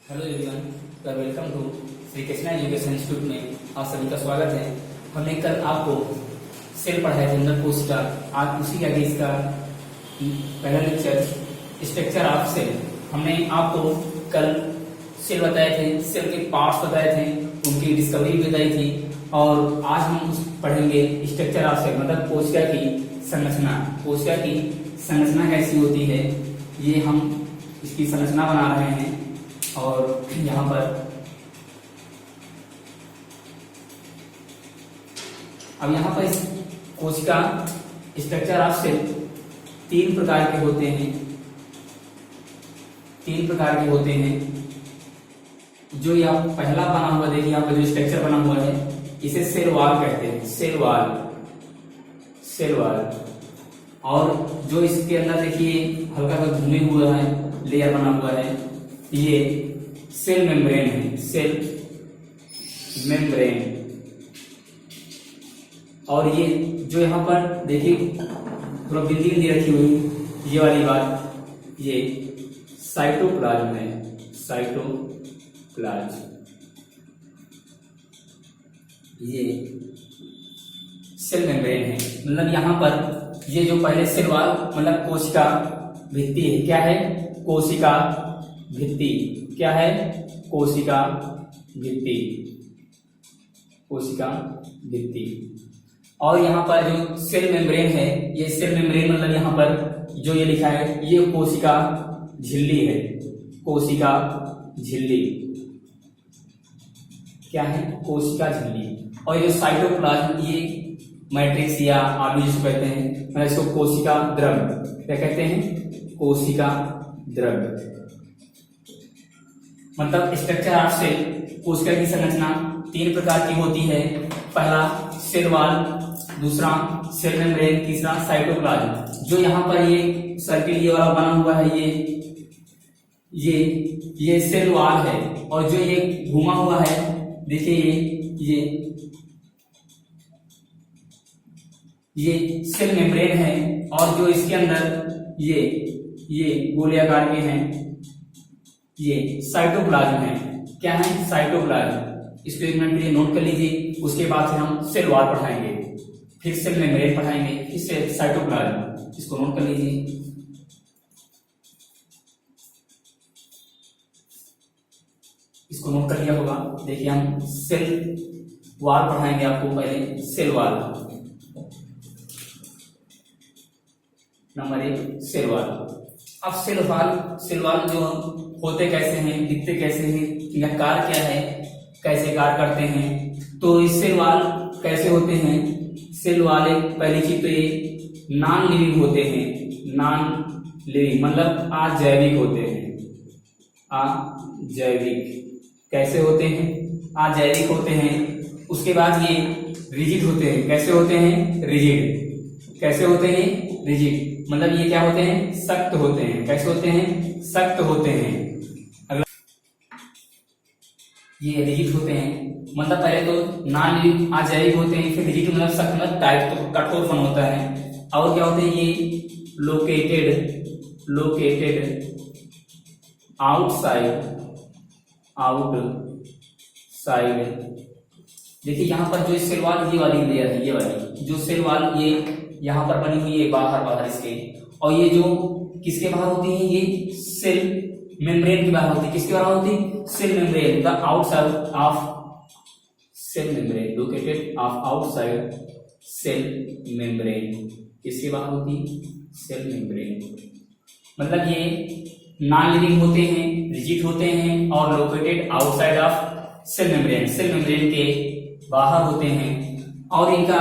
Hello everyone, welcome to Shri Krishna education institute में आप सभी का स्वागत है। हमने कल आपको सेल पढ़ाया था जनरल कोर्स का। आज उसी के आगे इसका पहला लेक्चर स्ट्रक्चर ऑफ सेल। हमने आपको कल सेल बताए थे, सेल के पार्ट्स बताए थे, उनकी डिस्कवरी बताई थी और आज हम पढ़ेंगे स्ट्रक्चर ऑफ सेल, मतलब कोशिका की संरचना। कोशिका की संरचना कैसी होती है ये हम इसकी संरचना बना रहे हैं। और यहाँ पर अब यहाँ पर इस कोशिका स्ट्रक्चर ऑफ सेल तीन प्रकार के होते हैं। जो यहाँ पहला बना हुआ देखिए, यहाँ पर जो स्ट्रक्चर बना हुआ है इसे सेल वॉल कहते हैं। Cell wall. और जो इसके अंदर देखिए हल्का सा घूमे हुआ है लेयर बना हुआ है, ये सेल मेम्ब्रेन है। Cell membrane. और ये जो यहाँ पर देखिए थोड़ा बिंदी रखी हुई ये वाली बात, ये साइटोप्लाज्म है। साइटोप्लाज्म ये सेल मेम्ब्रेन है। मतलब यहाँ पर ये जो पहले सेल वॉल मतलब कोशिका भित्ति है। क्या है? कोशिका भित्ति। क्या है? कोशिका भित्ति। और यहाँ पर जो सेल मेम्ब्रेन है, ये सेल मेम्ब्रेन मतलब यहाँ पर जो ये लिखा है ये कोशिका झिल्ली है। कोशिका झिल्ली क्या है? कोशिका झिल्ली। और ये जो साइटोप्लाज्म ये मैट्रिक्स या आलू जिसको कहते हैं, मतलब इसको कोशिका द्रव क्या कहते हैं? कोशिका द्रव। मतलब स्ट्रक्चर ऑफ सेल, कोशिका की संरचना तीन प्रकार की होती है। पहला सेल वॉल, दूसरा सेल मेम्ब्रेन, तीसरा साइटोप्लाज्म। जो यहाँ पर ये सर्किल ये वाला बना हुआ है ये सेल वॉल है। और जो ये घुमा हुआ है देखिए ये सेल मेम्ब्रेन है। और जो इसके अंदर ये गोले आकार के हैं ये साइटोप्लाज्म है। क्या है? साइटोप्लाज्म। इसको एक मिनट के लिए नोट कर लीजिए। उसके बाद फिर हम सेल वॉल पढ़ाएंगे, फिर सेल मेम्ब्रेन पढ़ाएंगे, फिर से साइटोप्लाज्म। इसको नोट कर लीजिए। इसको नोट कर लिया होगा। देखिए हम सेल वॉल पढ़ाएंगे आपको। पहले cell wall number 1 cell wall. अब सेल वॉल जो होते कैसे हैं, दिखते कैसे हैं, इनका कार्य क्या है, कैसे कार्य करते हैं। तो इस सेल वॉल कैसे होते हैं? सेल वॉल पहली चीज तो ये नॉन लिविंग होते हैं। नॉन लिविंग मतलब अजैविक होते हैं। अजैविक कैसे होते हैं? अजैविक होते हैं। उसके बाद ये रिजिड होते हैं। कैसे होते हैं? रिजिड। कैसे होते हैं? रिजिड मतलब ये क्या होते हैं? सख्त होते हैं। कैसे होते हैं? सख्त होते हैं। अगला ये रिजिड होते हैं, मतलब पहले तो नॉन लिविंग अजैविक होते हैं, फिर रिजिड मतलब सख्त मतलब टाइट तो कठोरपन होता है। और क्या होते हैं? ये लोकेटेड आउटसाइड। देखिए यहाँ पर जो सेल वॉल ये वाली लेयर है, ये वाली जो सेल वॉल ये यहाँ पर बनी हुई है बाहर इसके। और ये जो किसके बाहर होती है? ये सेल मेम्ब्रेन के बाहर होती है। किसके बाहर होती है? Cell membrane. The outside of cell membrane, located of outside cell membrane. किसके बाहर होती है? Cell membrane. मतलब ये नॉन लिविंग होते हैं, रिजिड होते हैं और located outside of cell membrane. Cell membrane के बाहर होते हैं। और इनका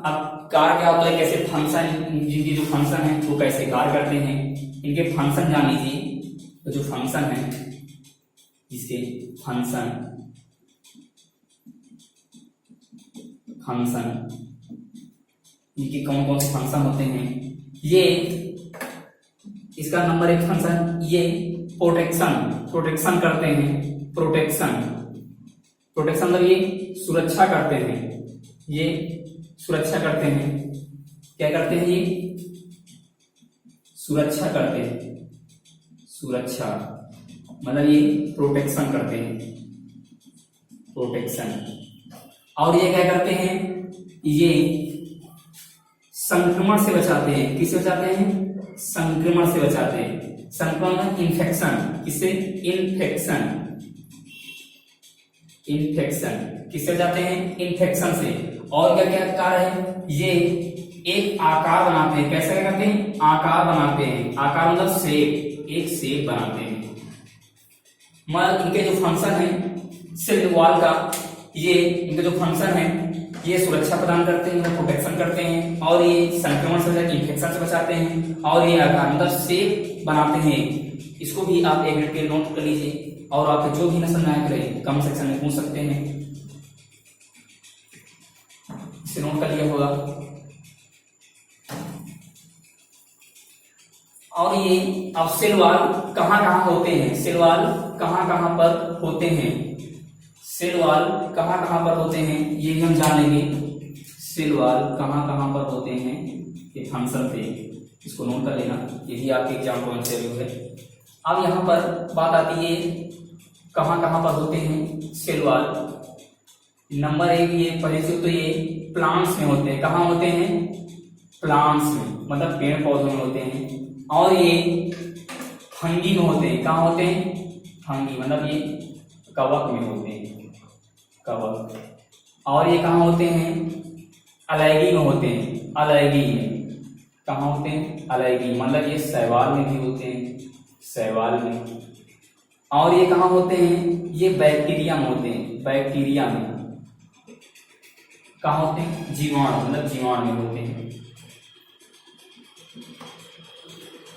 अब कार्य क्या होता है, कैसे फंक्शन, जिनकी जो फंक्शन है वो कैसे कार्य करते हैं, इनके फंक्शन जान लीजिए। तो जो फंक्शन है इसके फंक्शन इनके कौन कौन से फंक्शन होते हैं? ये इसका नंबर 1 फंक्शन ये प्रोटेक्शन करते हैं। प्रोटेक्शन मतलब ये सुरक्षा करते हैं। ये सुरक्षा करते हैं। क्या करते हैं? ये सुरक्षा करते हैं। सुरक्षा मतलब ये प्रोटेक्शन करते हैं, प्रोटेक्शन। और ये क्या करते हैं, ये संक्रमण से बचाते हैं। किससे बचाते हैं, संक्रमण से बचाते हैं। संक्रमण इन्फेक्शन, किससे, इन्फेक्शन, इन्फेक्शन किससे बचाते हैं, इन्फेक्शन से। और क्या क्या कार्य है, ये एक आकार बनाते हैं। कैसे करते हैं, आकार बनाते हैं। आकार मतलब शेप, एक शेप बनाते हैं। मतलब इनके जो फंक्शन है सेल वॉल का, ये इनके जो फंक्शन है, ये सुरक्षा प्रदान करते हैं, प्रोटेक्शन करते हैं, और ये संक्रमण से, इन्फेक्शन से बचाते हैं, और ये आकार मतलब शेप बनाते हैं। इसको भी आप एक मिनट के नोट कर लीजिए, और आप जो भी न समझ आए कमेंट सेक्शन में पूछ सकते हैं, इसे नोट कर लिया होगा। और ये अब सेल वॉल कहाँ कहाँ होते हैं, सेल वॉल कहाँ कहाँ पर होते हैं, सेल वॉल कहाँ कहाँ पर होते हैं ये भी हम जान लेंगे। सेल वॉल कहाँ कहाँ पर होते हैं, ये फंक्शन थे, इसको नोट कर लेना, ये भी आपके एग्जाम पॉइंट से है। अब यहाँ पर बात आती है कहाँ कहाँ पर होते हैं सेल वॉल। नंबर एक, ये पहले से तो ये प्लांट्स में होते हैं। कहाँ होते हैं, प्लांट्स में, मतलब पेड़ पौधों में होते हैं। और ये फंगी में होते हैं। कहाँ होते हैं, फंगी मतलब ये कवक में होते हैं, कवक। और ये कहाँ होते हैं, अलैगी में होते हैं, अलैगी में। कहाँ होते हैं, अलैगी मतलब ये शैवाल में भी होते हैं, शैवाल में। और ये कहाँ होते हैं, ये बैक्टीरिया में होते हैं, बैक्टीरिया में। कहाँ होते हैं, जीवाणु मतलब जीवाणु में होते हैं।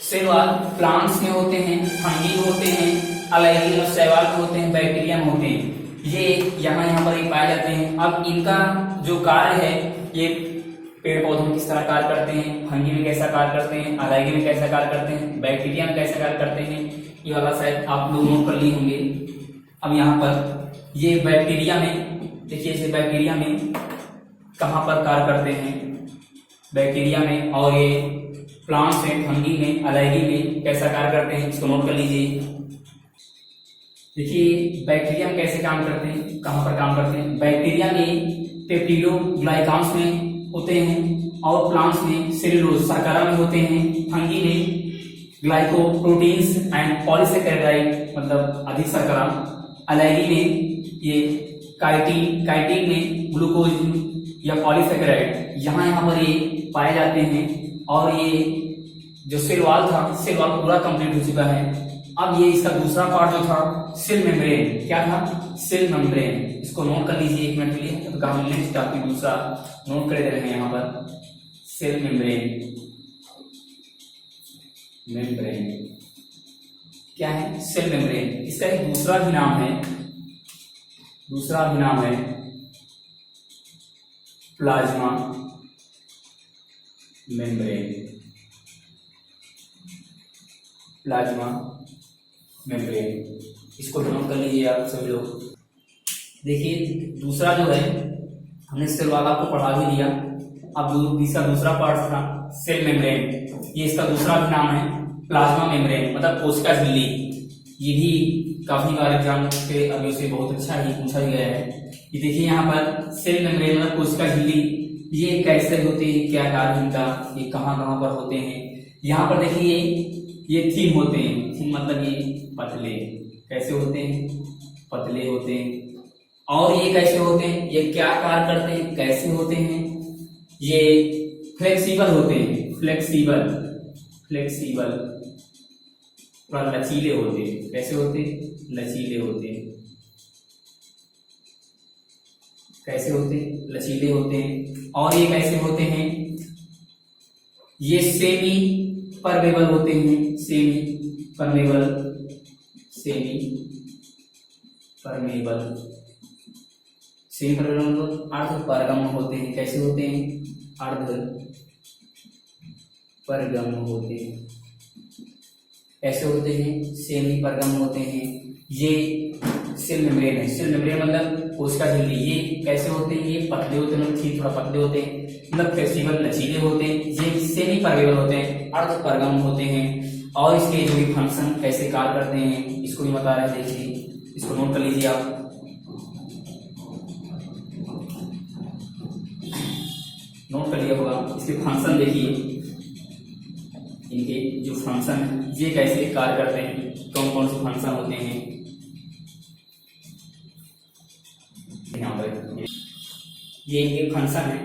सेल वॉल प्लांट्स में होते हैं, फंगी में होते हैं, अलैगी और शैवाल में होते हैं, बैक्टीरिया में होते हैं। ये यहाँ पर ही पाए जाते हैं। अब इनका जो कार्य है, ये पेड़ पौधों में किस तरह कार्य करते हैं, फंगी में कैसा कार्य करते हैं, अलैगी में कैसा कार्य करते हैं, बैक्टीरिया में कैसा कार्य करते हैं, ये वाला शायद आप लोग नोट कर लिए होंगे। अब यहाँ पर ये बैक्टीरिया में देखिए, इसे बैक्टीरिया में कहाँ पर कार्य करते हैं, बैक्टीरिया में। और ये प्लांट्स में, फंगी में, अलैगी में कैसा कार्य करते हैं, इसको नोट कर लीजिए। देखिए बैक्टीरिया में कैसे काम करते हैं, कहाँ पर काम करते हैं। बैक्टीरिया में पेप्टिडोग्लाइकान्स में होते हैं, और प्लांट्स में सेलुलोज शर्करा में होते हैं, फंगी में ग्लाइकोप्रोटीन्स एंड पॉलीसेकेराइड मतलब अधिक शर्करा, अलैगी में ये काइटिन में ग्लूकोज या पॉलीसेकेराइड यहाँ पर ये पाए जाते हैं। और ये जो सेल वॉल था, सेल वॉल पूरा कंप्लीट हो चुका है। अब ये इसका दूसरा पार्ट जो था सेल मेम्ब्रेन, क्या था, सेल मेम्ब्रेन। इसको नोट कर लीजिए एक मिनट के लिए, तो हम नेक्स्ट टॉपिक दूसरा नोट कर दे रहे हैं यहाँ पर। सेल मेम्ब्रेन, मेम्ब्रेन क्या है, सेल मेम्ब्रेन। इसका एक दूसरा भी नाम है, दूसरा भी नाम है प्लाज्मा मेम्ब्रेन, प्लाज्मा मेम्ब्रेन। इसको नोट कर लीजिए आप सभी लोग। देखिए दूसरा जो है, हमने सेल वॉल आपको पढ़ा भी दिया। अब इसका दूसरा पार्ट था सेल मेम्ब्रेन, ये इसका दूसरा भी नाम है प्लाज्मा मेम्ब्रेन मतलब कोशिका झिल्ली। ये भी काफी बार एग्जाम के अभी से बहुत अच्छा ही पूछा गया है। ये देखिए यहाँ पर सेल मेम्ब्रेन मतलब कोशिका झिल्ली, ये कैसे होते हैं, क्या कार्य इनका, ये कहाँ कहाँ पर होते हैं। यहाँ पर देखिए ये थिन होते हैं, थिन मतलब ये पतले, कैसे होते हैं, पतले होते हैं। और ये कैसे होते हैं, ये क्या कार्य करते हैं, कैसे होते हैं, ये फ्लेक्सिबल होते हैं, फ्लेक्सिबल, फ्लेक्सिबल थोड़ा लचीले होते हैं। कैसे होते हैं, लचीले होते हैं। कैसे होते हैं, लचीले होते हैं। और ये कैसे होते हैं, ये सेमी परमेबल होते हैं, semi permeable, semi permeable, semi permeable अर्ध परगम होते हैं। कैसे होते हैं, अर्ध परगम होते हैं। ऐसे होते हैं, सेमी परगम होते हैं। ये सेल मेम्ब्रेन है, सेल मेम्ब्रेन मतलब कोशिका झिल्ली। ये कैसे होते हैं, ये पतले होते हैं, मतलब ठीक थोड़ा पतले होते हैं, मतलब फ्लेक्सिबल लचीले होते हैं। ये सेमी परमेबल होते हैं, अर्ध परगम होते हैं। और इसके जो भी फंक्शन कैसे कार्य करते हैं इसको भी बता रहे हैं। देखिए इसको नोट कर लीजिए आप। नोट कर लिया होगा। इसके फंक्शन देखिए, इनके जो फंक्शन है ये कैसे कार्य करते हैं, कौन कौन से फंक्शन होते हैं। यहाँ पर ये इनके फंक्शन है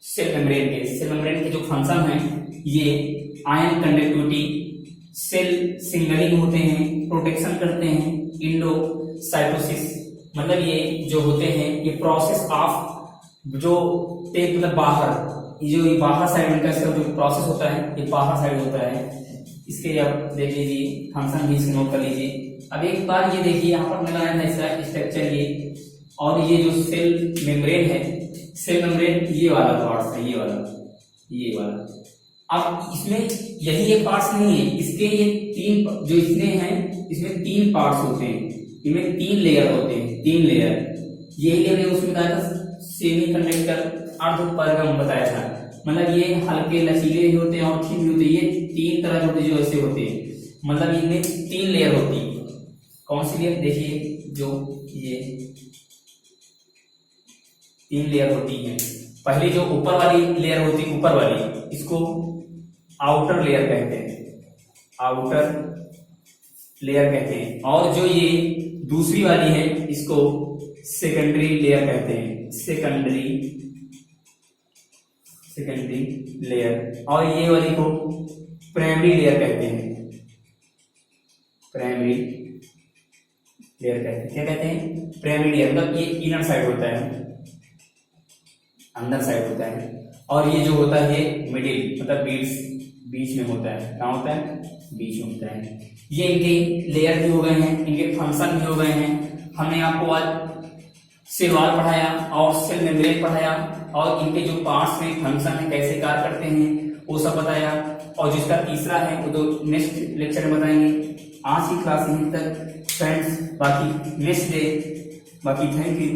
सेल मेम्ब्रेन के। सेल मेम्ब्रेन के जो फंक्शन है ये आयन कंडक्टिविटी, सेल सिग्नलिंग होते हैं, प्रोटेक्शन करते हैं, इंडोसाइटोसिस, मतलब ये जो होते हैं ये प्रोसेस ऑफ जो मतलब बाहर, जो ये बाहर साइड में इसका जो प्रोसेस होता है ये बाहर साइड होता है। इसके लिए आप देख लीजिए फंक्शन भी इसको नोट कर लीजिए। अब एक बार ये देखिए यहाँ पर लगाया था इसका स्ट्रक्चर ये, और ये जो सेल मेम्ब्रेन है, सेल मेम्ब्रेन ये वाला पार्ट है, ये वाला। अब इसमें यही एक पार्ट्स नहीं है, इसके ये तीन जो इसमें हैं इसमें तीन पार्ट्स होते हैं, इनमें तीन लेयर होते हैं, तीन लेयर। यही लेयर उसमें बताया था सेमी कंडक्टर अर्धपरगम बताया था, मतलब ये हल्के लचीले भी होते हैं और ठीक भी होते हैं। ये तीन तरह के होते हैं जो ऐसे होते हैं, मतलब इनमें तीन लेयर होती है। कौन सी लेयर देखिए, जो ये तीन लेयर होती है। पहले जो ऊपर वाली लेयर होती है, ऊपर वाली, इसको आउटर लेयर कहते हैं, आउटर लेयर कहते हैं। और जो ये दूसरी वाली है इसको सेकेंडरी लेयर कहते हैं, सेकेंडरी लेयर। और ये वाली को प्राइमरी लेयर कहते हैं, प्राइमरी लेयर कहते हैं। क्या कहते हैं? Primary layer. मतलब ये इनर साइड होता है, अंदर साइड होता है। और ये जो होता है मिडिल, मतलब बीच में होता है। कहाँ होता है? बीच में होता है। ये इनके लेयर भी हो गए हैं, इनके फंक्शन भी हो गए हैं। हमने आपको आज सेल वॉल पढ़ाया और सेल मेम्ब्रेन पढ़ाया, और इनके जो पार्ट्स में फंक्शन है कैसे कार्य करते हैं वो सब बताया। और जिसका तीसरा है वो तो नेक्स्ट लेक्चर में बताएंगे। आज की क्लास यहीं तक फ्रेंड्स, बाकी नेक्स्ट डे। बाकी थैंक यू।